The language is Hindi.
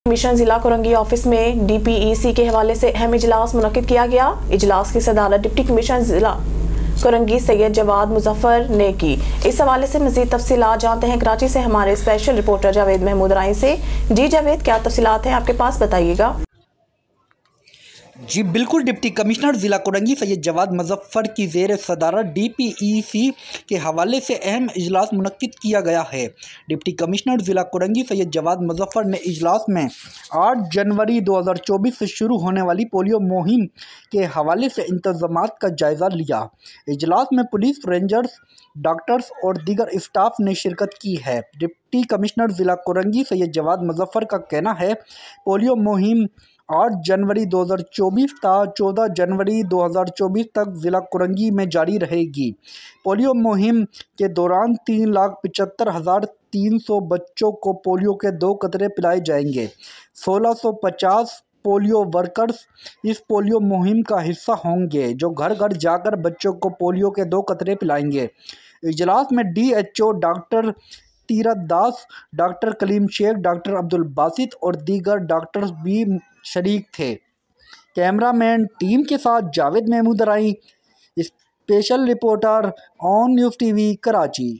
मिशन जिला कोरंगी ऑफिस में डीपीईसी के हवाले से अहम इजलास मुनक्किद किया गया। इजलास की सदारत डिप्टी कमिश्नर जिला कोरंगी सैयद जवाद मुजफ्फर ने की। इस हवाले से मजीद तफसीलात जानते हैं कराची से हमारे स्पेशल रिपोर्टर जावेद महमूद राय से। जी जावेद, क्या तफसीलात हैं आपके पास, बताइएगा। जी बिल्कुल, डिप्टी कमिश्नर ज़िला कोरंगी सैयद जवाद मुजफ्फर की ज़ेर सदारत डीपीईसी के हवाले से अहम इजलास मुनक्किद किया गया है। डिप्टी कमिश्नर ज़िला कोरंगी सैयद जवाद मुजफ्फर ने इजलास में 8 जनवरी 2024 से शुरू होने वाली पोलियो मुहिम के हवाले से इंतज़ामात का जायज़ा लिया। इजलास में पुलिस, रेंजर्स, डॉक्टर्स और दीगर स्टाफ ने शिरकत की है। डिप्टी कमिश्नर ज़िला कोरंगी सैयद जवाद मुजफ्फर का कहना है, पोलियो मुहिम 8 जनवरी 2024 था 14 जनवरी 2024 तक ज़िला कोरंगी में जारी रहेगी। पोलियो मुहिम के दौरान 3,75,300 बच्चों को पोलियो के 2 कतरे पिलाए जाएंगे। 1650 पोलियो वर्कर्स इस पोलियो मुहिम का हिस्सा होंगे, जो घर घर जाकर बच्चों को पोलियो के 2 कतरे पिलाएंगे। इजलास में DHO डॉक्टर तीरथ दास, डॉक्टर कलीम शेख, डॉक्टर अब्दुल बासित और दीगर डॉक्टर्स भी शरीक थे। कैमरामैन टीम के साथ जावेद महमूद राई, special reporter on news TV, Karachi.